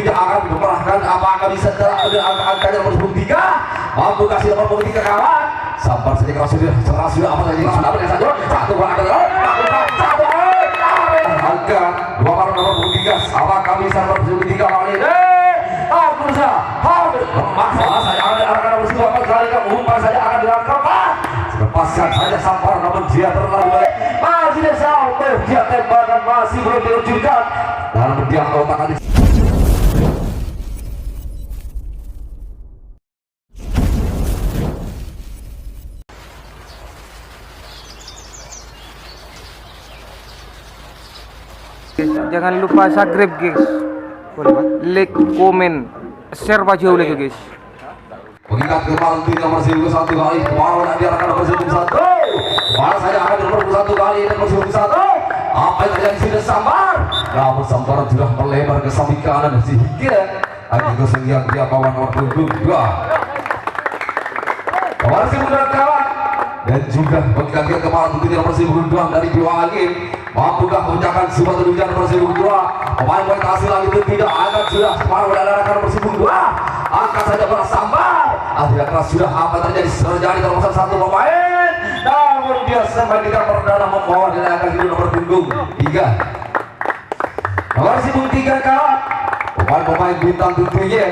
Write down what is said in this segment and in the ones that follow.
tentunya akan diperahkan. Apakah bisa angkanya nomor 3 mampu kasih nomor 3 kawan. Sabar saja kalau sudah apa saja sudah apa saja satu ada satu angka 2 nomor 3 apakah bisa nomor 3 kali ini aku bisa masalah saya akan bersama kali kamu umpan saja akan dilakukan lepaskan saja sabar namun dia terlalu baik masih dia sampai dia tembakan masih belum diluncurkan dalam berdiam otak tadi. Jangan lupa subscribe guys, like, komen, share jauh lagi guys. Mengingat kemarin nomor 1 kali kemarin dia akan nomor 1 malah saya akan nomor 1 kali nomor 1 apa yang terjadi sudah samar namun samar sudah melebar ke samping kanan sehingga lagi kesenian dia bawa nomor 2 masih mudah kawan dan juga mengingatkan kemarin tentunya nomor 2 dari Dewa Angin mampukah mengucapkan sebuah tujuan nomor 2 pemain hasil lagi itu tidak akan sudah kemarin mendarahkan nomor 2 angkat saja para sambar akhirnya keras sudah apa terjadi terlalu satu pemain namun dia sampai tidak perdana membawa dan akan hidup nomor punggung 3 nomor 3 kawan pemain bintang tentunya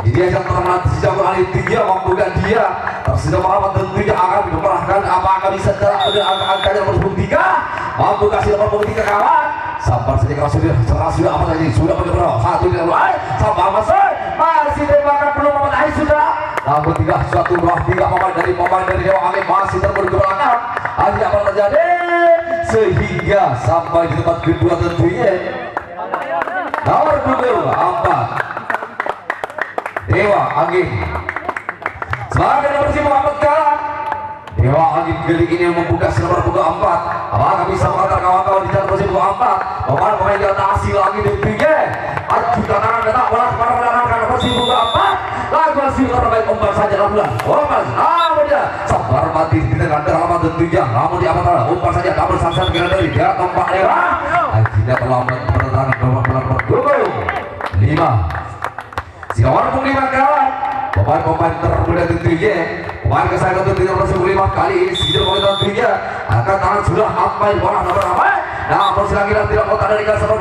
dia yang terkenal sejak kali 3 mampukah dia tersudah merapat tentunya akan diperahkan apakah bisa angkanya nomor 3 mampu kasih nomor 3 kawan sabar saja kalau sudah apa saja sudah menyeberang satu tidak mulai sabar masih tembakan belum memenuhi sudah namun 3 pemain dari Dewa Angin masih terus ke belakang akhirnya apa terjadi sehingga sampai di tempat kedua tentunya nomor 4 Dewa Angin sebagai nomor 5 Muhammad kalah Dewa Angin kali ini yang membuka nomor 4 apakah bisa mengantar kawan-kawan di jalan nomor 4 pemain di atas hasil lagi di pinggir ajukan tangan datang bola kemana menarangkan nomor 4 lagu hasil terbaik umpan saja lakukan umpan namun dia sabar mati di tengah drama tentunya namun di atas umpan saja kabel sansan kira dari dia tempat Dewa akhirnya terlambat pertentangan nomor 5 Siawar 5 kawan pemain termuda tentunya pemain kesayangan tentunya nomor 5 kali ini sejauh pemain tentunya akan tangan sudah sampai bola nomor apa nah persilangan tidak mau tanda di kelas 5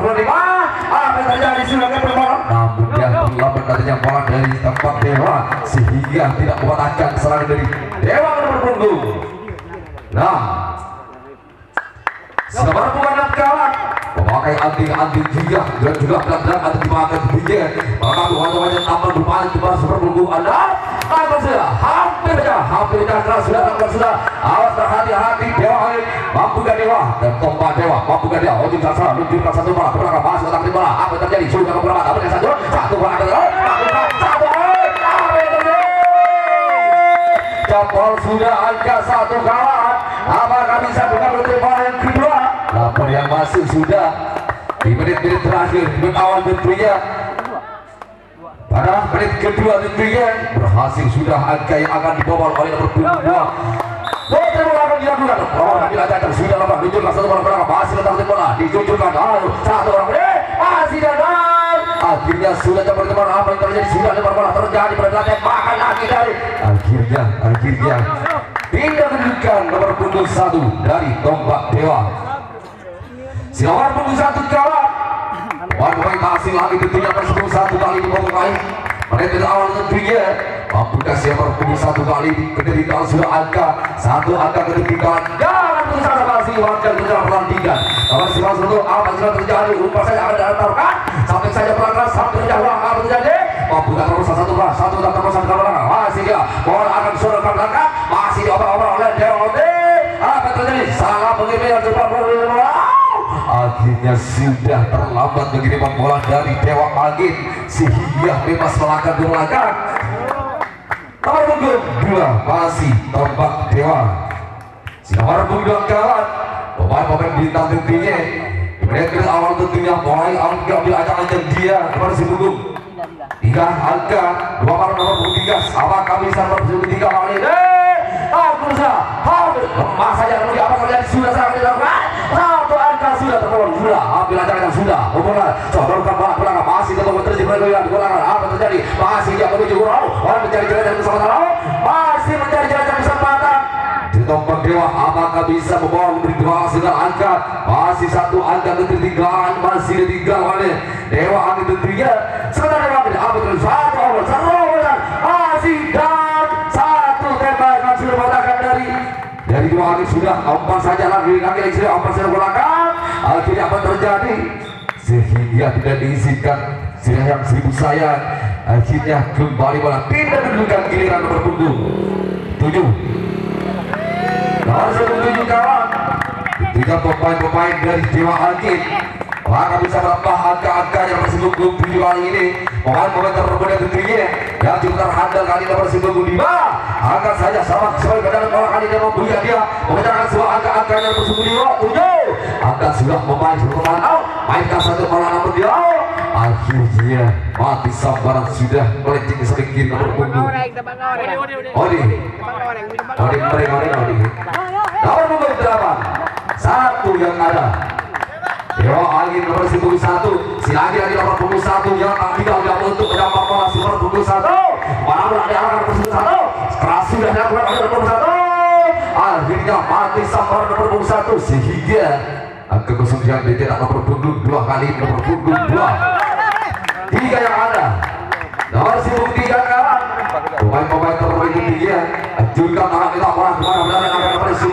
apa yang terjadi silakan berbola namun dia terlambat katanya bola dari tempat Dewa sehingga tidak membatalkan serangan dari Dewa nomor punggung 6 nomor 6 kawan memakai anting juga dan juga belakang atau dimakan juga maka wajah tambah bermain coba seperpunggung anda apa sudah hampir keras sudah awas berhati-hati Dewa Angin mampukah Dewa dan tombak Dewa mampukah dia ujung sasaran luncurkan satu bola belakang masuk otak di bola apa yang terjadi sudah beberapa apa yang satu bola ada satu apa yang terjadi jempol sudah angka 1 kawan apakah bisa buka bola yang kedua lapor yang masuk sudah di menit-menit terakhir menit awal tentunya pada menit kedua tentunya berhasil sudah angka yang akan dibobol oleh nomor 2 bola akan dilakukan bila jatuh sudah lama luncurkan satu bola belakang masih letak di bola dicucurkan satu orang masih datang akhirnya sudah teman-teman apa yang terjadi sudah lebar bola terjadi pada tembakan lagi dari akhirnya tidak menunjukkan nomor punggung 1 dari tombak Dewa Siawar punggung 1 kawan pemain hasil lagi tentunya tersebut 1 kali pemain menit awal tentunya mampukah Siawar punggung 1 kali ketika sudah angka 1 angka ketika jangan putus asa masih warga dalam pertandingan kalau siapa sebelum apa sudah terjadi umpan saja akan diantarkan sampai saja pelanggan sampai jauh apa terjadi mampukah terus satu tak terus satu belakang masih dia bola akan surut ke belakang masih dioper-oper oleh Dewa apa terjadi salah pengirim cepat bola akhirnya sudah terlambat pengiriman bola dari Dewa Angin sehingga bebas melangkah ke belakang nomor punggung 2 masih tombak Dewa nomor punggung 2 kawan pemain bintang tentunya di menit awal tentunya mulai ambil acak-acak dia kepada si punggung 3 angka 2 nomor 3 apakah bisa nomor 3 kali ini aku bisa lemah saja kemudian apa terjadi sudah sangat dilakukan Satu angka sudah tergolong sudah. Ambil ajakan sudah. Hubungan. Sodorkan bola belakang masih tetap terjadi pergolakan golangan. Apa terjadi? Masih dia menuju gol. Orang mencari jalan dan kesempatan. Masih mencari jalan dan kesempatan. Tombak Dewa apakah bisa membawa memberi dengan angka masih satu angka ketertinggalan masih ditinggal oleh Dewa angin tentunya sebenarnya Dewa angin apa terus satu over serangan masih dan satu tembakan sudah mengatakan dari Dewa angin sudah umpan saja lagi sudah umpan sudah belakang akhirnya apa terjadi sehingga tidak diizinkan sudah yang 1000 sayang akhirnya kembali bola tidak mendudukan giliran nomor punggung 7 harus menuju kawan ketika pemain-pemain dari Dewa Angin maka bisa menambah angka-angka yang bersinggung 7 kali ini pemain-pemain termuda tentunya yang cukup terhandal kali ini bersinggung 5 angkat saja sama sebagai badan orang kali ini mempunyai dia mengejarkan semua angka-angka yang bersinggung 5 angkat sudah memain seluruh out mainkan satu bola namun dia akhirnya mati sambaran sudah melenceng sedikit nomor punggung Odi nomor punggung 8 satu yang ada Dewa Angin nomor 1 silagi lagi nomor punggung 1 yang tidak untuk mendapat bola nomor punggung 1 malah ada arah nomor 1 keras sudah dilakukan oleh nomor 1 akhirnya mati sambaran nomor punggung 1 sehingga angka kesulitan dicetak nomor punggung 2 kali nomor punggung 2 3 yang ada nomor 3 kawan pemain-pemain terbaik dia ajukan tangan kita bola kemana-mana akan nomor 3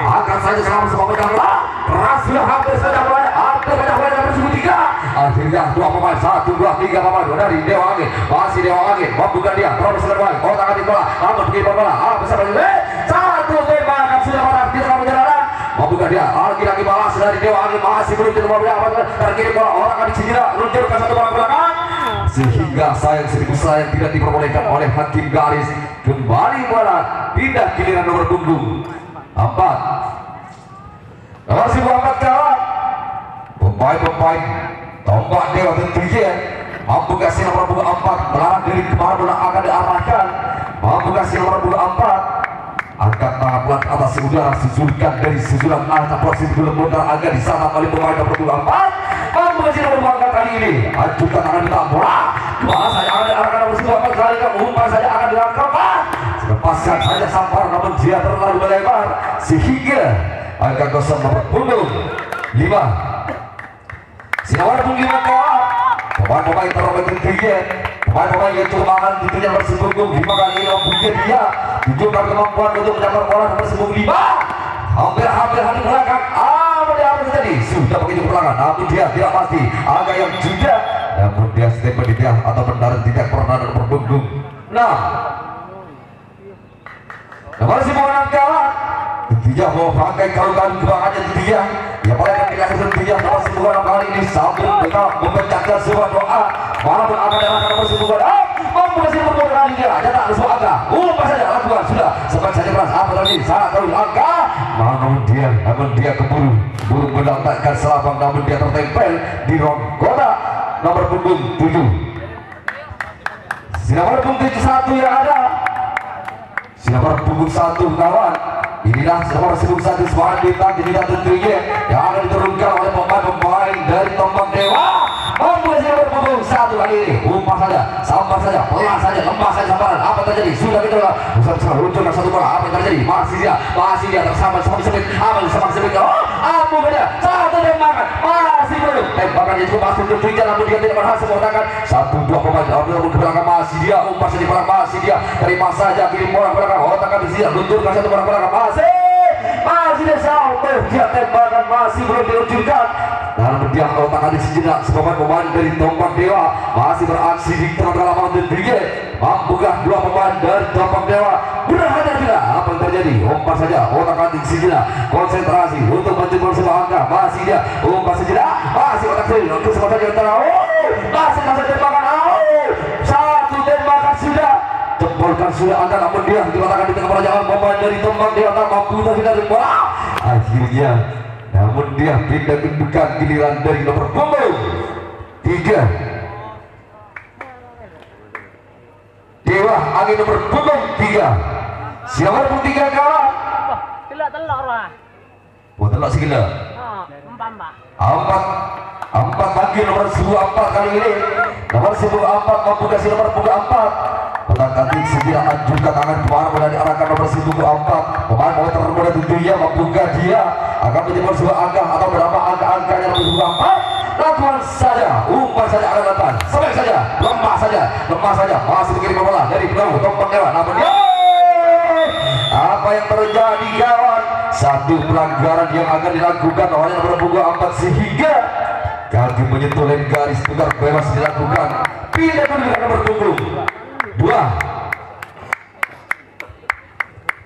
akan saja selama semua pegang bola keras sudah hampir saja bola hampir saja bola nomor 3 akhirnya 2 pemain 1, 2, 3 pemain dari Dewa Angin masih Dewa Angin membuka dia terus bermain kotak atik bola amat pergi bola bisa bagi satu tembakan sudah marah kita akan menjalan membuka dia lagi-lagi balas dari Dewa Angin masih belum terima bola terkirim bola orang akan dicedera luncurkan satu bola belakang sehingga sayang 1000 sayang tidak diperbolehkan oleh hakim garis kembali bola pindah giliran nomor punggung 4 nomor 4 kawan pemain tombak Dewa tentunya mampu kasih nomor punggung 4 melarang diri kemana bola akan diarahkan mampu kasih nomor punggung 4 angkat tangan pelan ke atas udara susulkan dari susulan angka proses belum modal agar disana oleh pemain nomor punggung 4 mampu kasih nomor punggung 4 kali ini ajukan tangan di bola kemana saja akan diarahkan nomor 4 kali ke umpan saja akan dilakukan lepaskan saja sampar namun dia terlalu melebar sehingga angka kosong nomor punggung 5 sinar punggung 5 kawan pemain-pemain terbaik tentunya pemain-pemain yang cukup aman tentunya bersembunggung 5 kali ini mempunyai dia tunjukkan kemampuan untuk mendapat bola bersembunggung 5 hampir hati belakang apa terjadi sudah begitu belakang namun dia tidak pasti agak yang juga namun dia step di dia atau mendarat tidak pernah nomor punggung 6 nomor 6 kawan tentunya mau pakai kalung-kalung kebangannya tentunya yang paling dikasih tentunya nomor 6 kali ini sambil kita membacakan sebuah doa walaupun akan diarahkan nomor 6 mampu kasih nomor kali dia ada tak sebuah angka umpan saja lakukan sudah sempat saja beras apa tadi saat tahu angka namun dia keburu mendapatkan selapang namun dia tertempel di rong kotak nomor punggung 7 sinar punggung 1 yang ada sinar punggung 1 kawan inilah nomor 1 semangat bintang jadi tentunya yang akan diturunkan oleh pemain dari tombak Dewa mampu nomor punggung 1 kali ini umpan saja sambar saja pelan saja lembah saja sambaran apa terjadi sudah kita besar luncurkan satu bola apa yang terjadi masih dia tersambar semakin sempit aman semakin sempit apa beda satu tembakan masih belum tembakan itu masuk ke tujuan namun dia tidak berhasil menggunakan 1-2 pemain namun ke belakang masih dia umpan saja di belakang masih dia terima saja kirim bola ke belakang otak habis dia luncurkan satu bola ke belakang masih dia sampai dia tembakan masih belum diluncurkan dalam dia otak habis sejenak pemain dari tombak Dewa masih beraksi di tengah-tengah lapangan dan brigade mampukah 2 pemain dari tombak Dewa berhadapan tidak apa yang terjadi umpan saja otak habis sejenak konsentrasi untuk mencoba sebuah angka masih dia umpan sejenak masih otak sendiri untuk semua saja antara masih tembakan satu tembakan sudah jempolkan sudah angka namun dia dikatakan di tengah perajangan pemain dari tombak Dewa tak mampu dari bola akhirnya namun dia pindah kedudukan giliran dari nomor punggung 3 Dewa Angin nomor punggung 3 siapa punggung 3 kawan Betul tak segala? Empat bagi nomor 14 kali ini. Nomor 14 mampu kasih nomor 4. Petak kanting segera ajukan tangan keluar dan diarahkan nomor 14. Pemain poin termuda tentunya mampu dia akan menjemput sebuah angka atau berapa angka-angkanya nomor 14. Lakukan saja, umpan saja akan datang, sobek saja, lemah saja, masih mengirim bola dari belakang tombak dewa, namun dia apa yang terjadi kawan? Satu pelanggaran yang akan dilakukan oleh nomor punggung 4 sehingga kaki menyentuh lem garis tukar bebas dilakukan. Pindah kedudukan nomor punggung 2.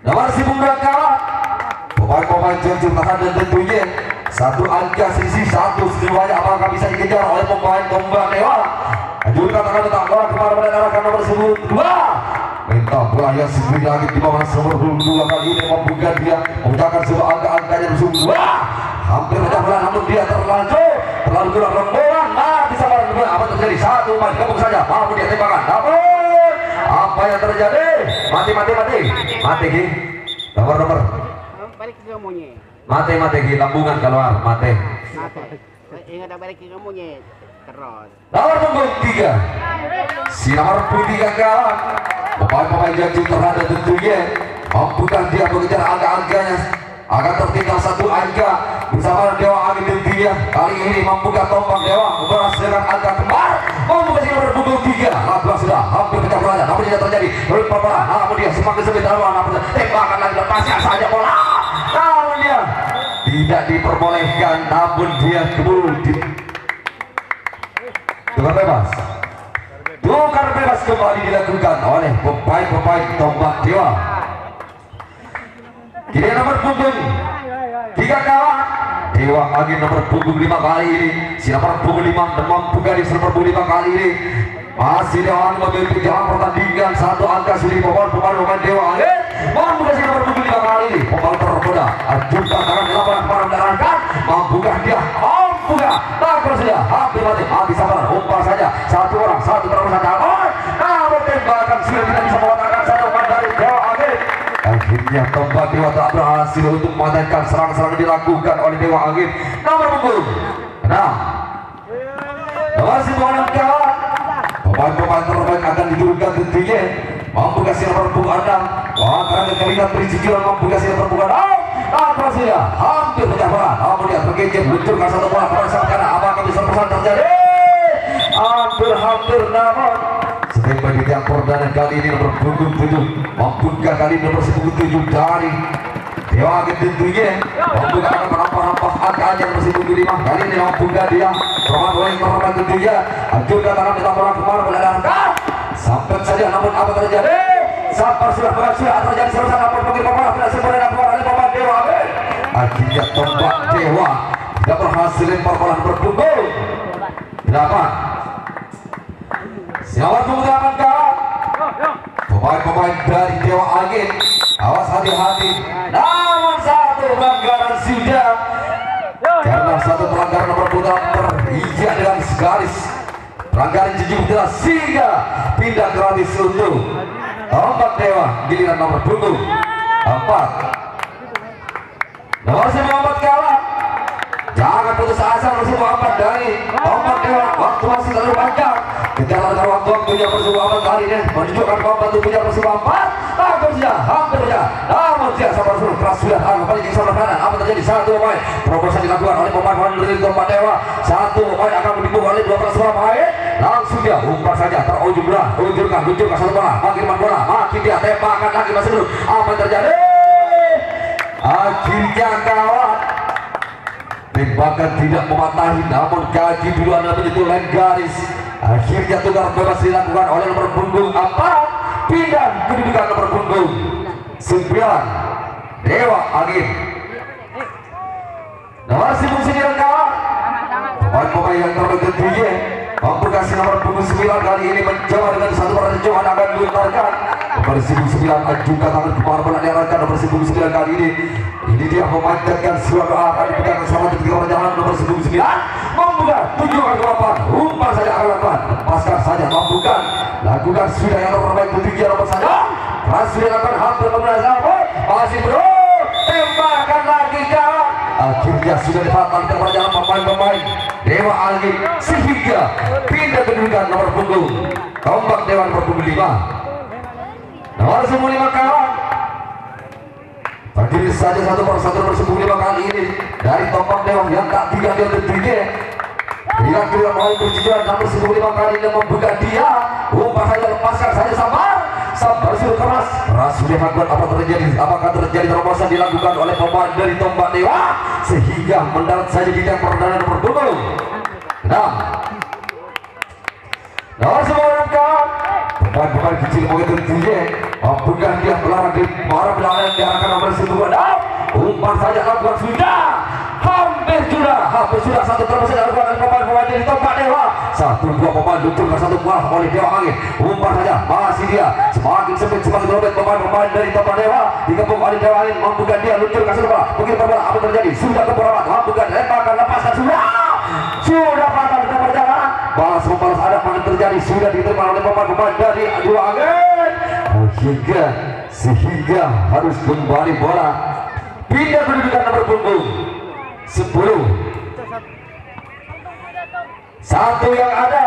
Nomor si punggung kawan. Pemain-pemain jauh tahan dan tentunya satu angka sisi satu semuanya apakah bisa dikejar oleh pemain tombak dewa? Ajukan tangan tetap bola kemana-mana arahkan nomor 2. Minta bola yang segera lagi di bawah nomor 2 kali ini membuka dia memecahkan sebuah angka-angkanya nomor 2. Hampir pecah bola namun dia terlalu kurang rombongan. Mati sabar kedua apa terjadi? Satu main gabung saja mampu dia tembakan. Namun apa yang terjadi? Mati Ki. Nomor balik ke kamunya. Mati Ki lambungan keluar mati. Ingat balik ke kamunya terus. Nomor punggung 3. Si nomor 3 kawan. Pemain-pemain yang terhadap tentunya mampukan dia mengejar angka-angkanya akan tertinggal satu angka bersama Dewa Angin tentunya kali ini mampukah tombak Dewa berhasilkan angka kembar mampu kasih nomor punggung 3. Lakukan sudah hampir pecah bolanya namun tidak terjadi berubah bola namun dia semakin sempit dalam namun tembakan lagi lepaskan saja bola namun dia tidak diperbolehkan namun dia keburu tukar bebas. Tukar bebas kembali dilakukan oleh pemain tombak Dewa. Kini nomor punggung 3 kawan. Dewa Angin nomor punggung 5 kali ini. Si nomor punggung 5 mampu gadis nomor punggung 5 kali ini. Masih Dewa Angin memiliki jalan pertandingan satu angka sudah pemain Dewa Angin. Mampu gadis nomor punggung 5 kali ini. Pemain termuda. Ajukan tangan di lapangan para mendarahkan. Mampukah dia? Mampukah? Takut sudah. Habis sabar. Umpan saja. Satu orang saja. Namun tembakan sudah tidak bisa mengatakan satu pemain dari Dewa Angin. Akhirnya tombak Dewa tak berhasil untuk mematahkan serangan-serangan dilakukan oleh Dewa Angin. Nomor punggung 6. Nomor 9 kawan. Pemain-pemain terbaik akan diturunkan tentunya. Mampu kasih nomor punggung 6. Wah, karena keringat bericikiran mampu kasih nomor punggung 6. Apa sih ya? Hampir pecah bola. Namun dia tergigit luncurkan satu bola kepada sang kanan. Apakah bisa pesan terjadi? Hampir namun setempat di tiang perdana kali ini nomor punggung 7. Mampukah kali ini nomor 7 dari Dewa Angin tentunya mampukah akan merampas angkanya nomor 5 kali ini mampukah dia pemain terbaik tentunya ajukan tangan di lapangan kemana melelahkan sampai saja namun apa terjadi? Sabar sudah terjadi selesai namun pengirim bola tidak sempurna keluar oleh pemain Dewa Angin. Akhirnya tombak Dewa tidak berhasil lempar bola nomor punggung 8. Siapa tunggu akan kawan? Pemain-pemain dari Dewa Angin, awas hati-hati. Namun satu pelanggaran sudah karena satu pelanggaran nomor punggung berizin dengan garis pelanggaran jujur jelas sehingga pindah gratis untuk tombak Dewa giliran nomor punggung 4. Nomor 4 kawan. Jangan putus asa nomor 4 dari tombak Dewa. Waktu masih terlalu panjang. Kejalan waktu-waktunya bersama kali ini menunjukkan bahwa tubuhnya bersama 4. Hampir saja. Namun dia sabar suruh keras sudah kembali di sebelah kanan. Apa terjadi? Satu pemain terobosan dilakukan oleh pemain dari tombak Dewa. Satu pemain akan didukung oleh 12 pemain. Langsung dia umpan saja luncurkan satu bola. Makin bola, makin dia tembakan lagi masih belum. Apa yang terjadi? Akhirnya kawan tembakan tidak mematahi namun kaki duluan menyentuh line garis. Akhirnya tukar bebas dilakukan oleh nomor punggung 4. Pindah kedudukan nomor punggung 9 Dewa Angin. Nomor 9 kawan. Pemain-pemain yang terbaik tentunya mampu kasih nomor punggung 9 kali ini mencoba dengan satu percobaan akan diletarkan. Nomor 9 ajukan tangan kemana bola diarahkan nomor 9 kali ini. Ini dia memanjatkan suara doa akan dipegang sama ketika perjalanan nomor 9 membuka tujuan ke 8. Umpan saja akan lakukan, lepaskan saja mampukan lakukan sudah yang terbaik tentunya nomor saja. Sudah lakukan hampir 15 masih bro tembakan lagi kawan. akhirnya sudah difatalkan kepada pemain-pemain Dewa Angin sehingga pindah kedudukan nomor punggung tombak Dewan nomor punggung 5 nomor 5 kawan berdiri saja satu persatu bersepuluh 5 kali ini dari tombak Dewan yang tak tiga dia tentunya kira-kira mau berjalan nomor 5 kali ini membuka dia umpan saja lepaskan saja sabar sudah keras sudah lakukan apa terjadi, apakah terjadi terobosan dilakukan oleh pemain dari tombak Dewa sehingga mendarat saja di tiang perdana nomor punggung 6 nomor 9 kawan pemain-pemain kecil begitu tentunya bukan dia melarang di marah belakang diarahkan nomor 10 umpan saja lakukan hampir sudah satu terobosan dilakukan oleh pemain-pemain dari tombak Dewa satu dua pemain luncurkan satu bola oleh Dewa Angin umpan saja masih dia semakin sempit semakin robek pemain-pemain dari tombak Dewa digabung oleh Dewa Angin membuka dia luncurkan satu bola begitu bola apa terjadi sudah keberawat membuka lemparkan lepaskan sudah patah di perjalanan balas membalas ada apa terjadi sudah diterima oleh pemain-pemain dari Dewa Angin sehingga harus kembali bola pindah kedudukan nomor punggung 10 satu yang ada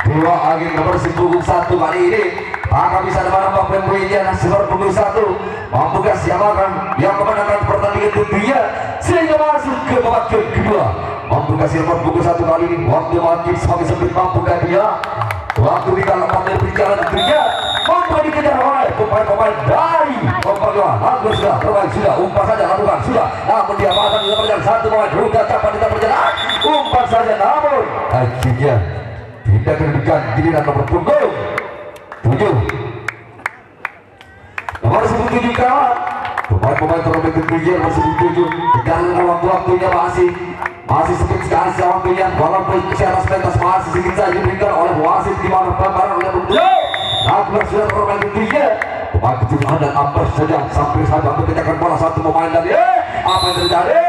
Dewa Angin nomor 1 kali ini akan bisa menambah pemberian nomor punggung 1 mampukah siapkan yang memenangkan pertandingan tentunya sehingga masuk ke babak kedua mampukah nomor punggung 1 kali ini waktu makin semakin sempit mampukah dia waktu tinggal 4 menit berjalan tentunya mampu dikejar oleh pemain-pemain dari tombak Dewa langsung sudah terbaik sudah umpan saja lakukan sudah namun dia makan di perjalanan satu pemain sudah capai di perjalanan umpan saja namun akhirnya pindah kedudukan giliran nomor punggung 7 nomor 17 kawan pemain-pemain terbaik tentunya nomor 17 dengan waktu-waktunya masih sempit sekali waktunya walaupun secara pentas masih sedikit saja diberikan oleh wasit di mana pelanggaran oleh pemain lakukan sudah terbaik tentunya pemain kecil ada ambil saja sampai saja mengejarkan bola satu pemain dari apa yang terjadi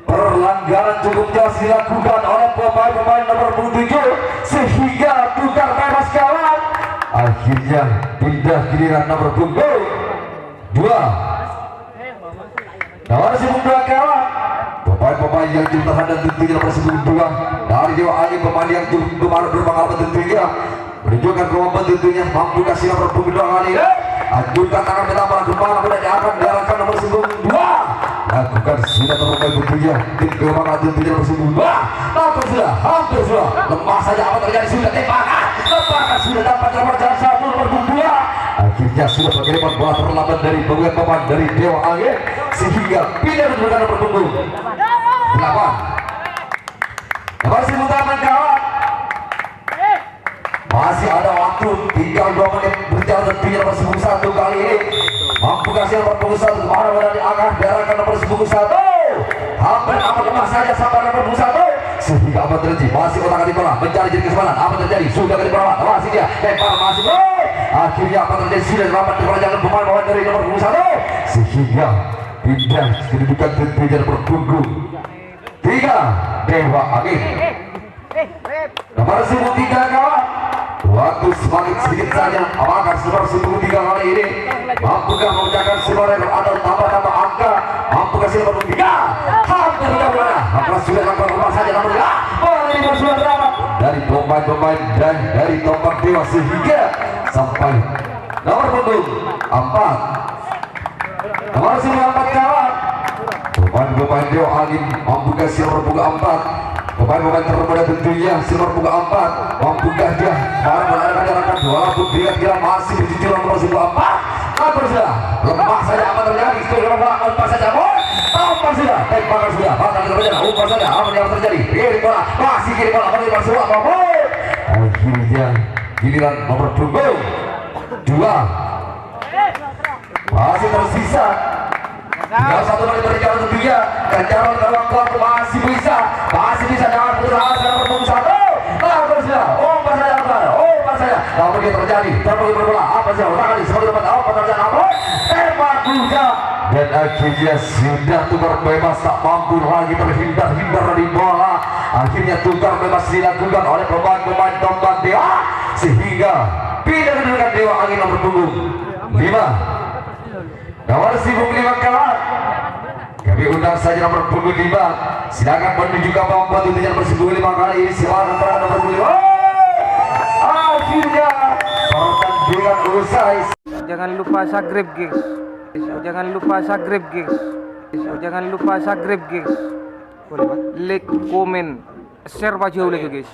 pelanggaran cukup jelas dilakukan oleh pemain nomor 7 sehingga tukar bebas kawan akhirnya pindah giliran nomor punggung 2 nomor 2 kawan pemain yang cukup terhadap tentunya nomor 2 dari Dewa Angin pemain yang cukup berpengalaman tentunya menunjukkan kemampuan tentunya mampu kasih nomor punggung 2 kali ajukan tangan pertama kemana kemudian akan diarahkan nomor 2 lakukan sudah terbaik tentunya tim kemana tentunya nomor 2 lakukan sudah hampir sudah lemah saja apa terjadi sudah tembakan sudah dapat nomor 1 nomor 2 akhirnya sudah pengiriman bola terlambat dari pemain dari Dewa Angin sehingga pindah kedudukan nomor punggung 8 nomor 9 kawan masih ada waktu tinggal 2 menit berjalan tentunya nomor 1 kali ini mampu kasih nomor 1 kemana bola diangkat diarahkan nomor 1 hampir amat lemah saja sampai nomor 1 sehingga apa terjadi masih otak atik bola mencari jadi kesempatan apa terjadi sudah kali perawat masih dia lempar masih akhirnya apa terjadi sudah terlambat di perjalanan pemain dari nomor 1 sehingga pindah kedudukan tentunya nomor punggung 3 Dewa Angin nomor 3 kawan waktu semakin sedikit saja apakah nomor 3 kali ini mampukah memecahkan skor atau tambah angka mampukah nomor 3 hampir tidak boleh apakah sudah lakukan rumah saja nomor 3 bola ini sudah dapat dari pemain dan dari tombak Dewa sehingga sampai nomor punggung 4 nomor 4 kawan pemain Dewa Angin mampukah nomor punggung 4 pemain termuda tentunya nomor punggung 4 mampukah dia para menarikkan walaupun dia masih berjujur nomor 4 apa sudah lemah saja apa terjadi sudah lemah saja apa sudah tembakan sudah bakal terjadi umpan saja apa yang terjadi kiri bola masih kiri bola apa semua akhirnya giliran nomor punggung 2 masih tersisa tinggal 1 menit berjalan tentunya kejaran dalam waktu masih bisa jangan berusaha nomor punggung 1 lakukan sudah umpan saja namun dia terjadi terbagi berbola apa saja ulang kali sebagai tempat apa terjadi apa tembak juga dan akhirnya sudah tukar bebas tak mampu lagi terhindar dari bola akhirnya tukar bebas dilakukan oleh pemain tombak Dewa sehingga pindah kedudukan Dewa Angin nomor punggung 5 nomor 5 kalah Kami undang saja nomor punggung 5. Silakan menuju ke bawah batu dengan bersungguh 5 kali. Silakan terhadap nomor punggung 5. Akhirnya pertandingan usai. Jangan lupa subscribe guys. Jangan lupa subscribe guys. Jangan lupa subscribe guys. Boleh, Pak? Like, komen, share aja boleh guys.